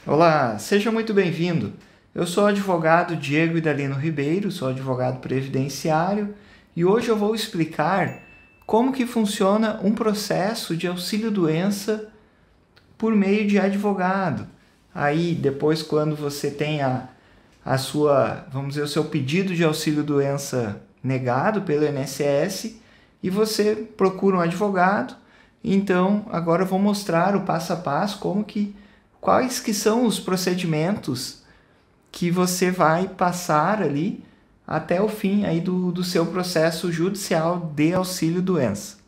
Olá, seja muito bem-vindo. Eu sou o advogado Diego Idalino Ribeiro, sou advogado previdenciário e hoje eu vou explicar como que funciona um processo de auxílio-doença por meio de advogado. Aí, depois, quando você tem a sua, vamos dizer, o seu pedido de auxílio-doença negado pelo INSS e você procura um advogado, então agora eu vou mostrar o passo a passo quais que são os procedimentos que você vai passar ali até o fim aí do seu processo judicial de auxílio-doença.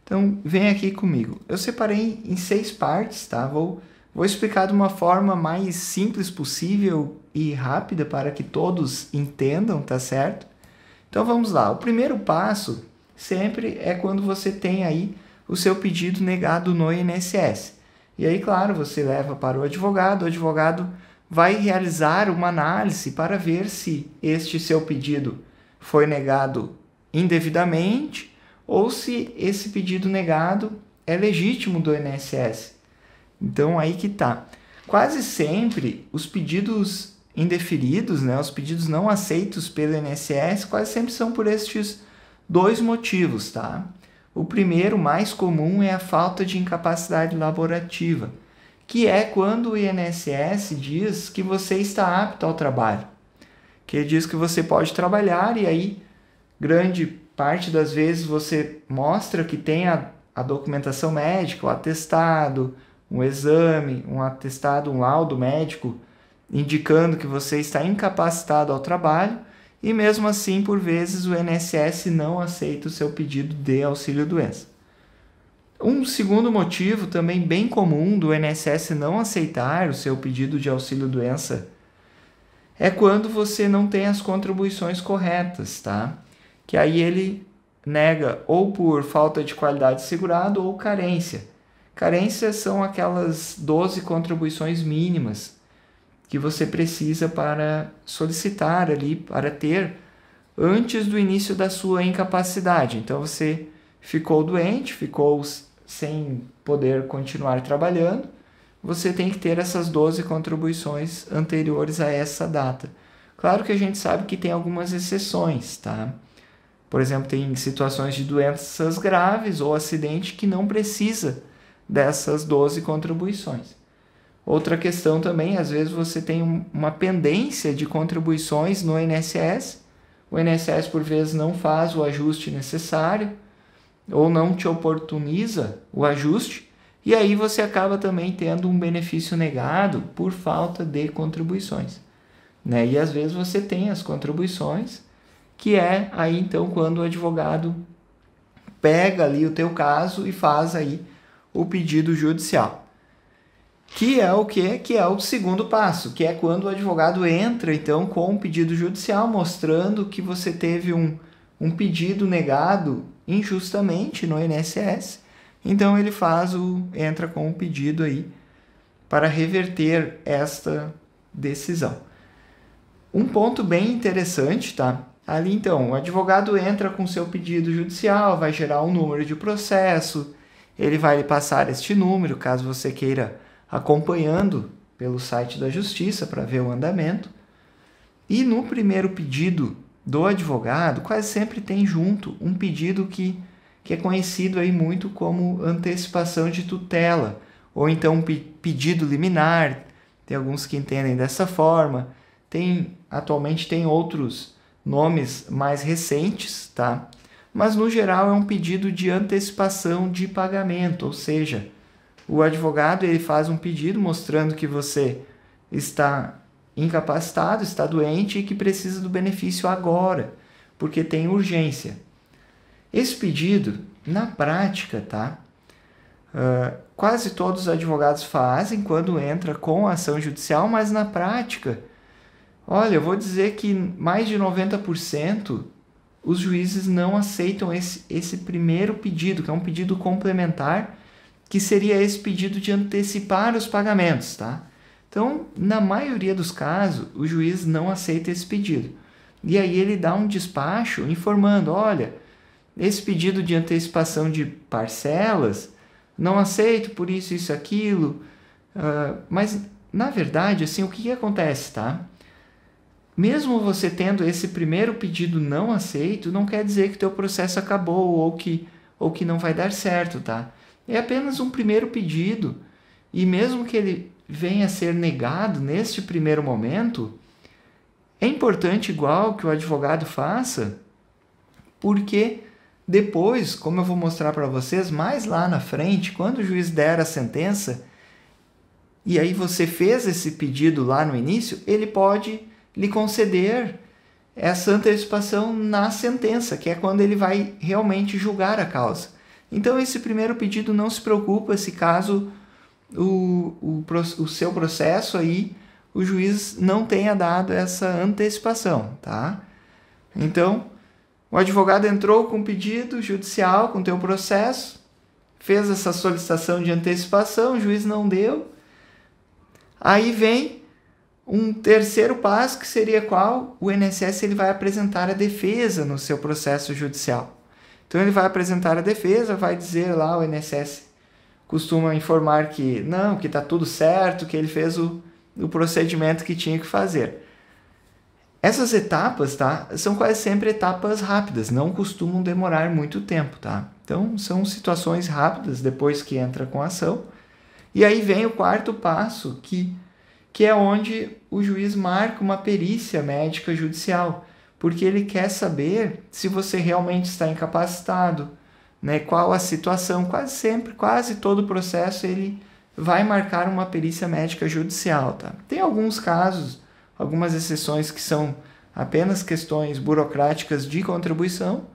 Então, vem aqui comigo. Eu separei em 6 partes, tá? Vou explicar de uma forma mais simples possível e rápida para que todos entendam, tá certo? Então, vamos lá. O primeiro passo sempre é quando você tem aí o seu pedido negado no INSS. E aí, claro, você leva para o advogado vai realizar uma análise para ver se este seu pedido foi negado indevidamente ou se esse pedido negado é legítimo do INSS. Então, aí que tá. Quase sempre os pedidos indeferidos, né, os pedidos não aceitos pelo INSS, quase sempre são por estes dois motivos, tá? O primeiro, mais comum, é a falta de incapacidade laborativa, que é quando o INSS diz que você está apto ao trabalho, que ele diz que você pode trabalhar e aí grande parte das vezes você mostra que tem a documentação médica, o atestado, um exame, um atestado, um laudo médico indicando que você está incapacitado ao trabalho e mesmo assim, por vezes, o INSS não aceita o seu pedido de auxílio-doença. Um segundo motivo também bem comum do INSS não aceitar o seu pedido de auxílio-doença é quando você não tem as contribuições corretas, tá? Que aí ele nega ou por falta de qualidade segurado ou carência. Carências são aquelas 12 contribuições mínimas que você precisa para solicitar ali, para ter antes do início da sua incapacidade. Então você ficou doente, ficou sem poder continuar trabalhando, você tem que ter essas 12 contribuições anteriores a essa data. Claro que a gente sabe que tem algumas exceções, tá? Por exemplo, tem situações de doenças graves ou acidente que não precisa dessas 12 contribuições. Outra questão também, às vezes você tem uma pendência de contribuições no INSS, o INSS por vezes não faz o ajuste necessário ou não te oportuniza o ajuste, e aí você acaba também tendo um benefício negado por falta de contribuições, né? E às vezes você tem as contribuições, que é aí então quando o advogado pega ali o teu caso e faz aí o pedido judicial. Que é o quê? Que é o segundo passo, que é quando o advogado entra então com um pedido judicial mostrando que você teve um pedido negado injustamente no INSS. Então ele entra com um pedido aí para reverter esta decisão. Um ponto bem interessante, tá? Ali então, o advogado entra com seu pedido judicial, vai gerar um número de processo, ele vai lhe passar este número, caso você queira acompanhando pelo site da Justiça para ver o andamento. E no primeiro pedido do advogado, quase sempre tem junto um pedido que é conhecido aí muito como antecipação de tutela, ou então um pedido liminar, tem alguns que entendem dessa forma, atualmente tem outros nomes mais recentes, tá? Mas no geral é um pedido de antecipação de pagamento, ou seja, o advogado ele faz um pedido mostrando que você está incapacitado, está doente e que precisa do benefício agora, porque tem urgência. Esse pedido, na prática, tá? Quase todos os advogados fazem quando entra com a ação judicial, mas na prática, olha, eu vou dizer que mais de 90% os juízes não aceitam esse primeiro pedido, que é um pedido complementar, que seria esse pedido de antecipar os pagamentos, tá? Então, na maioria dos casos, o juiz não aceita esse pedido. E aí ele dá um despacho informando, olha, esse pedido de antecipação de parcelas, não aceito por isso, aquilo, mas na verdade, assim, o que acontece, tá? Mesmo você tendo esse primeiro pedido não aceito, não quer dizer que teu processo acabou ou que não vai dar certo, tá? É apenas um primeiro pedido e mesmo que ele venha a ser negado neste primeiro momento, é importante igual que o advogado faça, porque depois, como eu vou mostrar para vocês, mais lá na frente, quando o juiz der a sentença, e aí você fez esse pedido lá no início, ele pode lhe conceder essa antecipação na sentença, que é quando ele vai realmente julgar a causa. Então, esse primeiro pedido não se preocupa se caso o seu processo aí, o juiz não tenha dado essa antecipação, tá? Então, o advogado entrou com o pedido judicial, com o teu processo, fez essa solicitação de antecipação, o juiz não deu. Aí vem um terceiro passo, que seria qual? O INSS ele vai apresentar a defesa no seu processo judicial. Então, ele vai apresentar a defesa, vai dizer lá, o INSS costuma informar que não, que está tudo certo, que ele fez o procedimento que tinha que fazer. Essas etapas, tá, são quase sempre etapas rápidas, não costumam demorar muito tempo, tá? Então, são situações rápidas depois que entra com a ação. E aí vem o quarto passo, que é onde o juiz marca uma perícia médica judicial, porque ele quer saber se você realmente está incapacitado, né? Qual a situação. Quase sempre, quase todo o processo, ele vai marcar uma perícia médica judicial, tá? Tem alguns casos, algumas exceções que são apenas questões burocráticas de contribuição,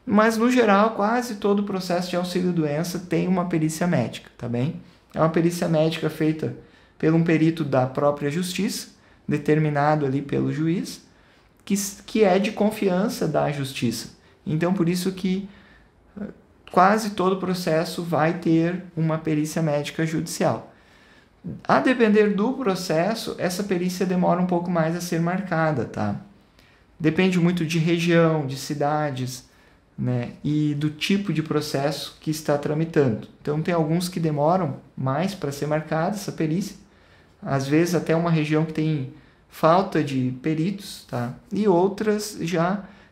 mas no geral quase todo o processo de auxílio-doença tem uma perícia médica, tá bem? É uma perícia médica feita por um perito da própria justiça, determinado ali pelo juiz, que é de confiança da justiça. Então, por isso que quase todo o processo vai ter uma perícia médica judicial. A depender do processo, essa perícia demora um pouco mais a ser marcada, tá? Depende muito de região, de cidades, né? E do tipo de processo que está tramitando. Então, tem alguns que demoram mais para ser marcada essa perícia. Às vezes, até uma região que tem falta de peritos, tá? E outras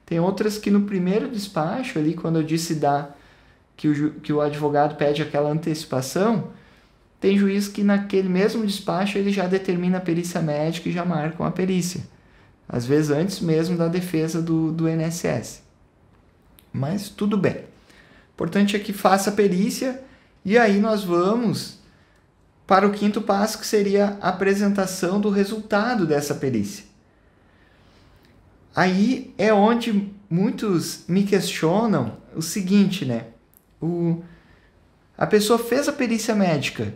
tem outras que no primeiro despacho, ali, quando eu disse que o advogado pede aquela antecipação, tem juiz que naquele mesmo despacho ele já determina a perícia médica e já marca uma perícia. Às vezes antes mesmo da defesa do INSS. Mas tudo bem. O importante é que faça a perícia e aí nós vamos para o quinto passo, que seria a apresentação do resultado dessa perícia. Aí é onde muitos me questionam o seguinte, né? A pessoa fez a perícia médica,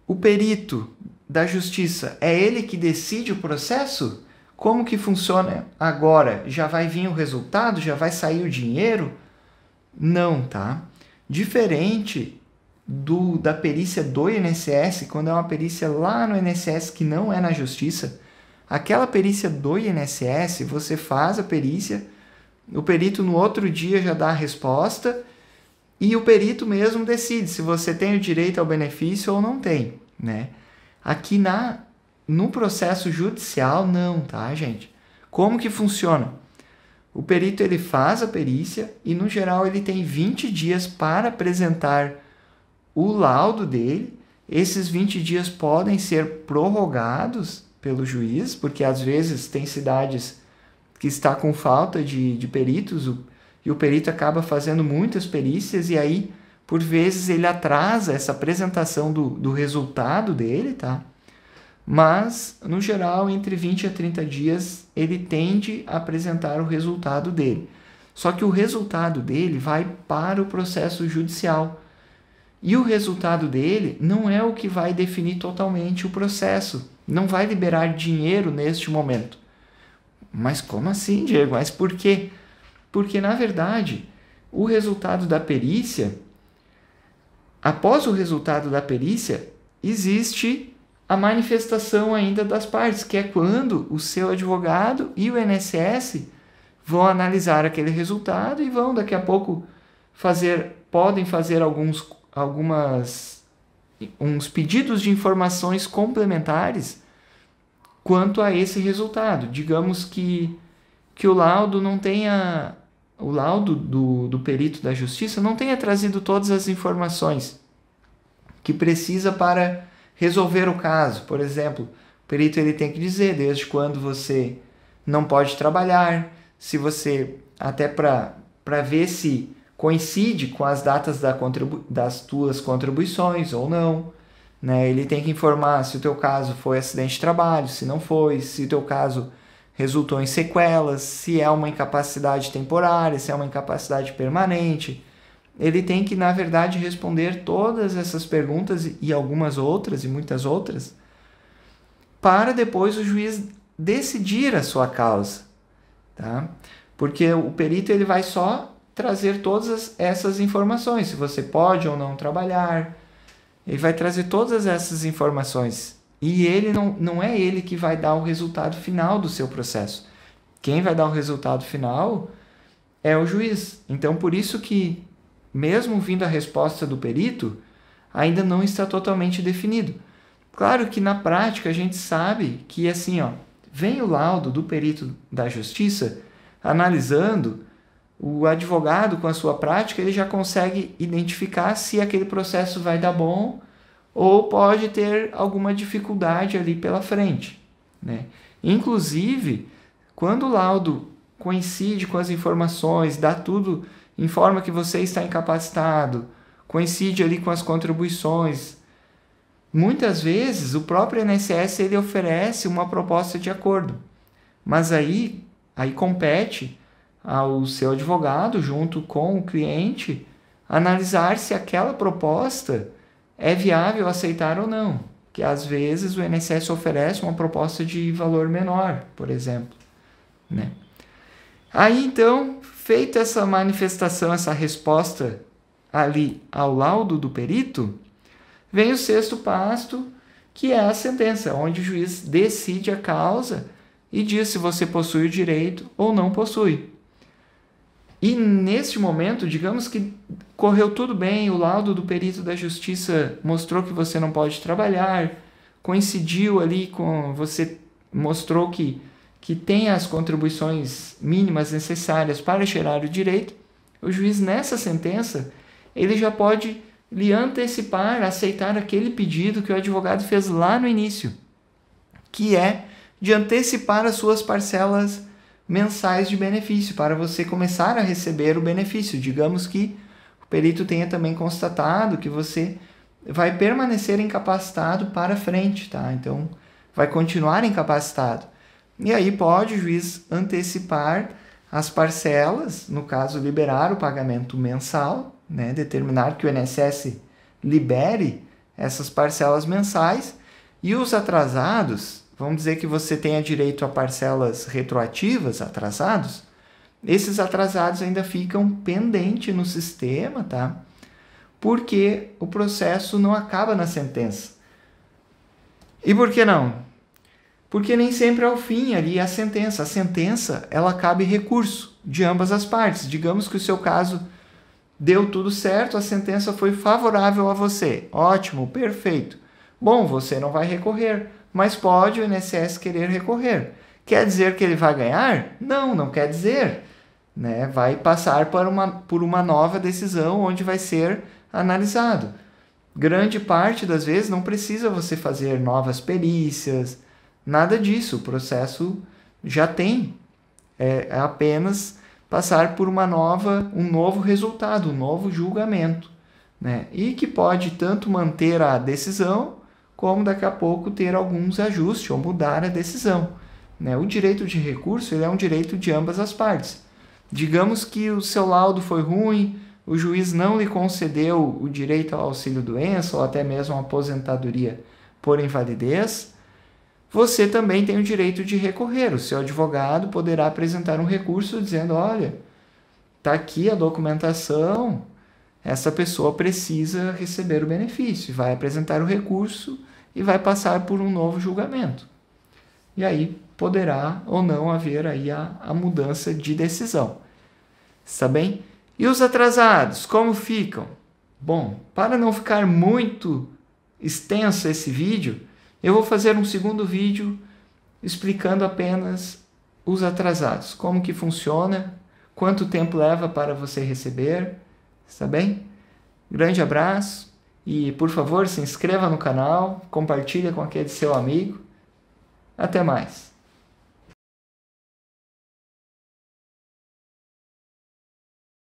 o perito da justiça, é ele que decide o processo? Como que funciona agora? Já vai vir o resultado? Já vai sair o dinheiro? Não, tá? Diferente da perícia do INSS, quando é uma perícia lá no INSS que não é na justiça, aquela perícia do INSS, você faz a perícia, o perito no outro dia já dá a resposta e o perito mesmo decide se você tem o direito ao benefício ou não tem, né? Aqui no processo judicial, não, tá, gente? Como que funciona? O perito ele faz a perícia e, no geral, ele tem 20 dias para apresentar o laudo dele. Esses 20 dias podem ser prorrogados pelo juiz, porque às vezes tem cidades que está com falta de peritos e o perito acaba fazendo muitas perícias e aí, por vezes, ele atrasa essa apresentação do resultado dele, tá? Mas, no geral, entre 20 a 30 dias, ele tende a apresentar o resultado dele. Só que o resultado dele vai para o processo judicial. E o resultado dele não é o que vai definir totalmente o processo. Não vai liberar dinheiro neste momento. Mas como assim, Diego? Mas por quê? Porque, na verdade, o resultado da perícia, após o resultado da perícia, existe a manifestação ainda das partes, que é quando o seu advogado e o INSS vão analisar aquele resultado e vão daqui a pouco podem fazer algumas uns pedidos de informações complementares quanto a esse resultado. Digamos que o laudo não tenha, o laudo do perito da justiça não tenha trazido todas as informações que precisa para resolver o caso. Por exemplo, o perito ele tem que dizer desde quando você não pode trabalhar, se você, até para ver se coincide com as datas das tuas contribuições ou não, né? Ele tem que informar se o teu caso foi acidente de trabalho, se não foi, se o teu caso resultou em sequelas, se é uma incapacidade temporária, se é uma incapacidade permanente. Ele tem que, na verdade, responder todas essas perguntas e algumas outras, e muitas outras, para depois o juiz decidir a sua causa, tá? Porque o perito ele vai só trazer todas essas informações, se você pode ou não trabalhar, ele vai trazer todas essas informações. E ele não é ele que vai dar o resultado final do seu processo. Quem vai dar o resultado final é o juiz. Então, por isso que, mesmo vindo a resposta do perito, ainda não está totalmente definido. Claro que na prática a gente sabe que assim, vem o laudo do perito da justiça analisando, o advogado com a sua prática ele já consegue identificar se aquele processo vai dar bom ou pode ter alguma dificuldade ali pela frente, né? Inclusive, quando o laudo coincide com as informações, dá tudo, informa que você está incapacitado, coincide ali com as contribuições, muitas vezes o próprio INSS ele oferece uma proposta de acordo, mas aí compete ao seu advogado, junto com o cliente, analisar se aquela proposta é viável aceitar ou não. Que às vezes o INSS oferece uma proposta de valor menor, por exemplo, né? Aí então, feita essa manifestação, essa resposta ali ao laudo do perito, vem o sexto passo, que é a sentença, onde o juiz decide a causa e diz se você possui o direito ou não possui. E neste momento, digamos que correu tudo bem, o laudo do perito da justiça mostrou que você não pode trabalhar, coincidiu ali com você, mostrou que tem as contribuições mínimas necessárias para gerar o direito, o juiz nessa sentença, ele já pode lhe antecipar, aceitar aquele pedido que o advogado fez lá no início, que é de antecipar as suas parcelas mensais de benefício, para você começar a receber o benefício. Digamos que o perito tenha também constatado que você vai permanecer incapacitado para frente, tá? Então, vai continuar incapacitado. E aí pode o juiz antecipar as parcelas, no caso, liberar o pagamento mensal, né? Determinar que o INSS libere essas parcelas mensais, e os atrasados, vamos dizer que você tenha direito a parcelas retroativas, atrasados, esses atrasados ainda ficam pendentes no sistema, tá? Porque o processo não acaba na sentença. E por que não? Porque nem sempre é o fim ali a sentença. A sentença, ela cabe recurso de ambas as partes. Digamos que o seu caso deu tudo certo, a sentença foi favorável a você. Ótimo, perfeito. Bom, você não vai recorrer, mas pode o INSS querer recorrer. Quer dizer que ele vai ganhar? Não, não quer dizer, né? Vai passar por uma nova decisão onde vai ser analisado. Grande parte das vezes não precisa você fazer novas perícias, nada disso. O processo já tem. É apenas passar por um novo resultado, um novo julgamento, né? E que pode tanto manter a decisão, como daqui a pouco ter alguns ajustes ou mudar a decisão, né? O direito de recurso ele é um direito de ambas as partes. Digamos que o seu laudo foi ruim, o juiz não lhe concedeu o direito ao auxílio-doença ou até mesmo a aposentadoria por invalidez, você também tem o direito de recorrer. O seu advogado poderá apresentar um recurso dizendo, olha, está aqui a documentação, essa pessoa precisa receber o benefício, vai apresentar o recurso e vai passar por um novo julgamento. E aí poderá ou não haver aí a mudança de decisão. Está bem? E os atrasados, como ficam? Bom, para não ficar muito extenso esse vídeo, eu vou fazer um segundo vídeo explicando apenas os atrasados, como que funciona, quanto tempo leva para você receber, está bem? Grande abraço e, por favor, se inscreva no canal, compartilhe com aquele seu amigo. Até mais!